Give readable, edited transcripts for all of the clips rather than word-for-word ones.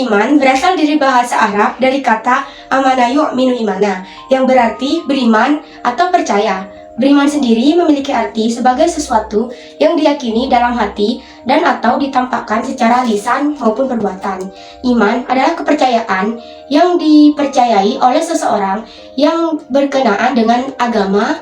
Iman berasal dari bahasa Arab dari kata amana yu'minu imana, yang berarti beriman atau percaya. Beriman sendiri memiliki arti sebagai sesuatu yang diyakini dalam hati dan atau ditampakkan secara lisan maupun perbuatan. Iman adalah kepercayaan yang dipercayai oleh seseorang yang berkenaan dengan agama,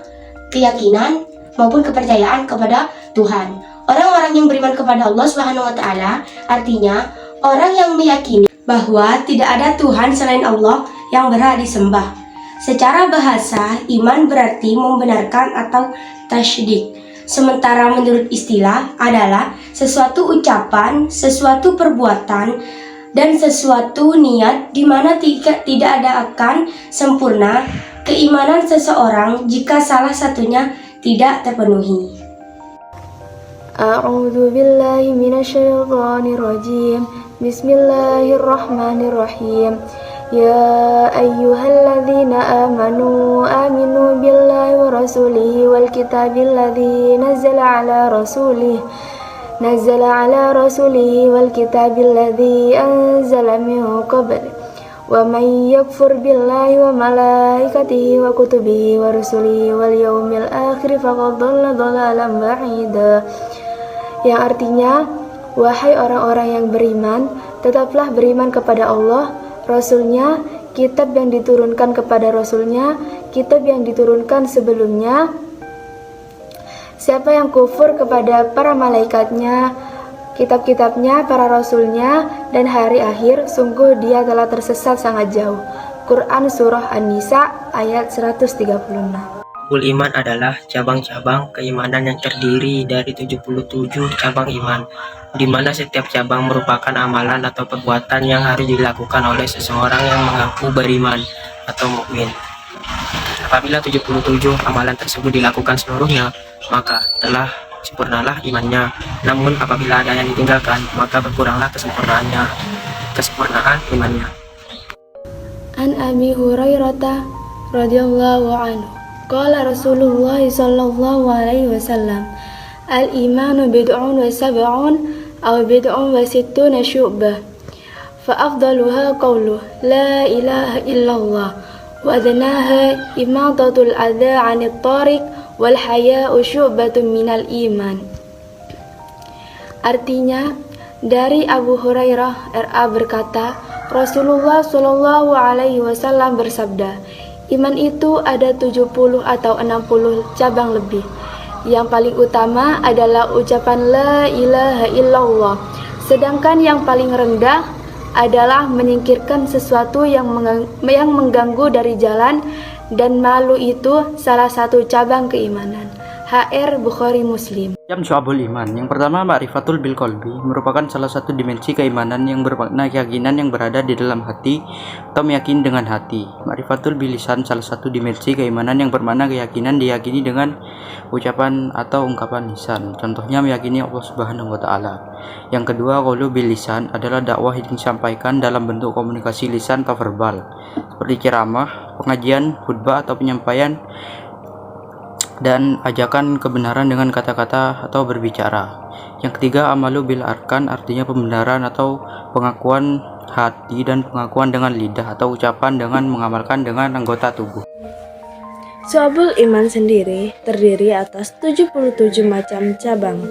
keyakinan, maupun kepercayaan kepada Tuhan. Orang-orang yang beriman kepada Allah Subhanahu wa Ta'ala artinya orang yang meyakini bahwa tidak ada Tuhan selain Allah yang berhak disembah. Secara bahasa, iman berarti membenarkan atau tasydid. Sementara menurut istilah adalah sesuatu ucapan, sesuatu perbuatan, dan sesuatu niat di mana tidak ada akan sempurna keimanan seseorang jika salah satunya tidak terpenuhi. A'udzu billahi minasyaitonir rajim. Bismillahirrahmanirrahim. Ya ayyuhalladzina amanu aminu billahi wa rasulihi wal kitabil ladzi nazzala ala rasulihi wal kitabil ladzi anzala min qabl wa man yakfur billahi wa malaikatihi wa kutubihi wa rusulihi wal yawmil akhir faqad dhalla dhalalan ba'ida. Yang artinya, wahai orang-orang yang beriman, tetaplah beriman kepada Allah, Rasulnya, kitab yang diturunkan kepada Rasulnya, kitab yang diturunkan sebelumnya. Siapa yang kufur kepada para malaikatnya, kitab-kitabnya, para rasulnya, dan hari akhir, sungguh dia telah tersesat sangat jauh. Quran Surah An-Nisa ayat 136. Iman adalah cabang-cabang keimanan yang terdiri dari 77 cabang iman, di mana setiap cabang merupakan amalan atau perbuatan yang harus dilakukan oleh seseorang yang mengaku beriman atau mukmin. Apabila 77 amalan tersebut dilakukan seluruhnya, maka telah sempurnalah imannya. Namun apabila ada yang ditinggalkan, maka berkuranglah kesempurnaan imannya. An Abi Hurairah radhiyallahu anhu qala Rasulullah sallallahu alaihi wasallam, al-imanu bid'un wa sab'un aw bid'un wa sittuna syu'bah, fa afdaluha qawlu la ilaha illallah wa adnaha imatatul adha 'anil tariq wal haya'u syu'batun minal iman. Artinya, dari Abu Hurairah RA berkata, Rasulullah sallallahu alaihi wasallam bersabda, iman itu ada 70 atau 60 cabang lebih. Yang paling utama adalah ucapan la ilaha illallah. Sedangkan yang paling rendah adalah menyingkirkan sesuatu yang mengganggu dari jalan, dan malu itu salah satu cabang keimanan. HR Bukhari Muslim. Syu'abul iman. Yang pertama, ma'rifatul bil qalbi, merupakan salah satu dimensi keimanan yang bermakna keyakinan yang berada di dalam hati atau meyakini dengan hati. Ma'rifatul bil lisan, salah satu dimensi keimanan yang bermakna keyakinan diyakini dengan ucapan atau ungkapan lisan. Contohnya meyakini Allah Subhanahu wa Ta'ala. Yang kedua, qaulu bil lisan adalah dakwah yang disampaikan dalam bentuk komunikasi lisan atau verbal, seperti ceramah, pengajian, khutbah atau penyampaian dan ajakan kebenaran dengan kata-kata atau berbicara. Yang ketiga, amalu bil arkan, artinya pembenaran atau pengakuan hati dan pengakuan dengan lidah atau ucapan dengan mengamalkan dengan anggota tubuh. Syu'abul iman sendiri terdiri atas 77 macam cabang,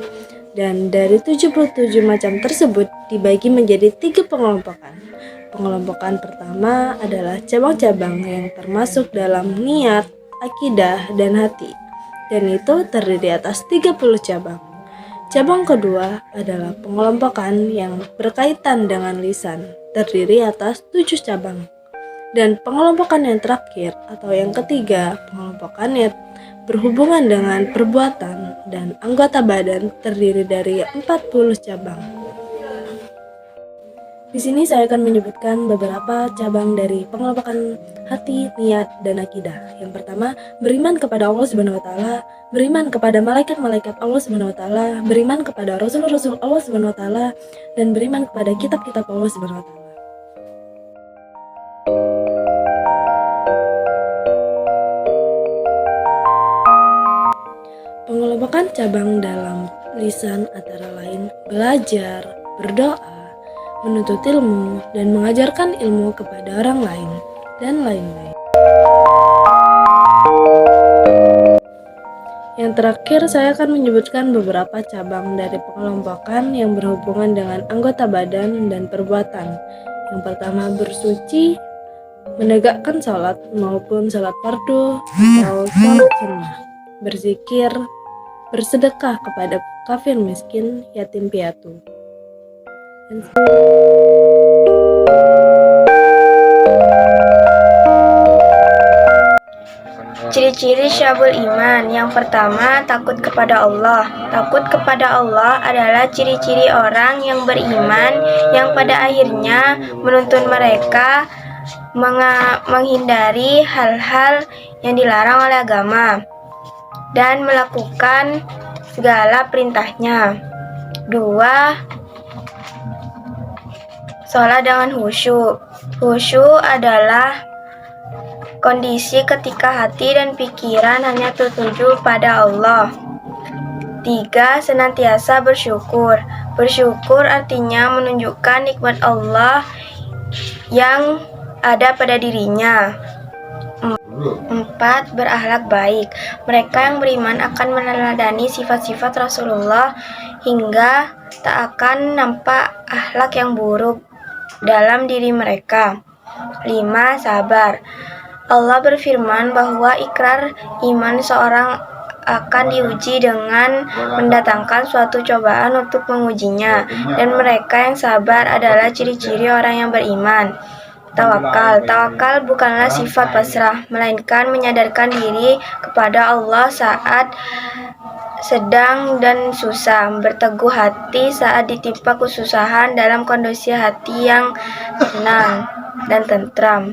dan dari 77 macam tersebut dibagi menjadi 3 pengelompokan. Pengelompokan pertama adalah cabang-cabang yang termasuk dalam niat, akidah, dan hati, dan itu terdiri atas 30 cabang. Cabang kedua adalah pengelompokan yang berkaitan dengan lisan, terdiri atas 7 cabang. Dan pengelompokan yang terakhir atau yang ketiga, pengelompokan yang berhubungan dengan perbuatan dan anggota badan, terdiri dari 40 cabang. Di sini saya akan menyebutkan beberapa cabang dari pengelompokan hati, niat, dan akidah. Yang pertama, beriman kepada Allah Subhanahu wa Ta'ala, beriman kepada malaikat-malaikat Allah Subhanahu wa Ta'ala, beriman kepada rasul-rasul Allah Subhanahu wa Ta'ala, dan beriman kepada kitab-kitab Allah Subhanahu wa Ta'ala. Pengelompokan cabang dalam lisan antara lain belajar, berdoa, menuntut ilmu, dan mengajarkan ilmu kepada orang lain, dan lain-lain. Yang terakhir, saya akan menyebutkan beberapa cabang dari pengelompokan yang berhubungan dengan anggota badan dan perbuatan. Yang pertama, bersuci, menegakkan sholat maupun sholat fardu atau sholat sunnah, berzikir, bersedekah kepada kafir miskin, yatim piatu. Ciri-ciri syabul iman. Yang pertama, takut kepada Allah. Takut kepada Allah adalah ciri-ciri orang yang beriman yang pada akhirnya menuntun mereka menghindari hal-hal yang dilarang oleh agama dan melakukan segala perintahnya. 2. Sholat dengan khusyuk. Khusyuk adalah kondisi ketika hati dan pikiran hanya tertuju pada Allah. 3. Senantiasa bersyukur. Bersyukur artinya menunjukkan nikmat Allah yang ada pada dirinya. 4. Berakhlak baik. Mereka yang beriman akan meneladani sifat-sifat Rasulullah hingga tak akan nampak akhlak yang buruk dalam diri mereka. 5. Sabar. Allah berfirman bahwa ikrar iman seorang akan diuji dengan mendatangkan suatu cobaan untuk mengujinya, dan mereka yang sabar adalah ciri-ciri orang yang beriman. Tawakal. Tawakal bukanlah sifat pasrah, melainkan menyadarkan diri kepada Allah saat sedang dan susah, berteguh hati saat ditimpa kesusahan dalam kondisi hati yang tenang dan tentram.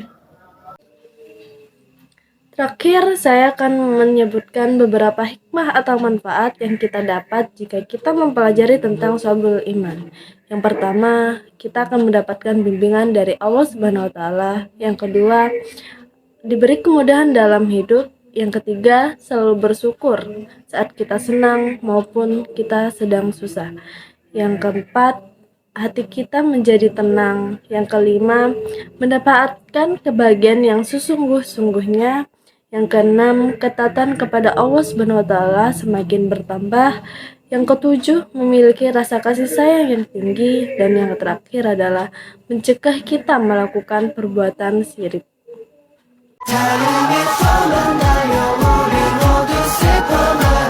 Terakhir, saya akan menyebutkan beberapa hikmah atau manfaat yang kita dapat jika kita mempelajari tentang syabul iman. Yang pertama, kita akan mendapatkan bimbingan dari Allah Subhanahu wa Ta'ala. Yang kedua, diberi kemudahan dalam hidup. Yang ketiga, selalu bersyukur saat kita senang maupun kita sedang susah. Yang keempat, hati kita menjadi tenang. Yang kelima, mendapatkan kebahagiaan yang sesungguh-sungguhnya. Yang keenam, ketaatan kepada Allah Subhanahu wa Ta'ala semakin bertambah. Yang ketujuh, memiliki rasa kasih sayang yang tinggi. Dan yang terakhir adalah mencegah kita melakukan perbuatan syirik. 다름이 떠난다 영원히 모두 슬퍼만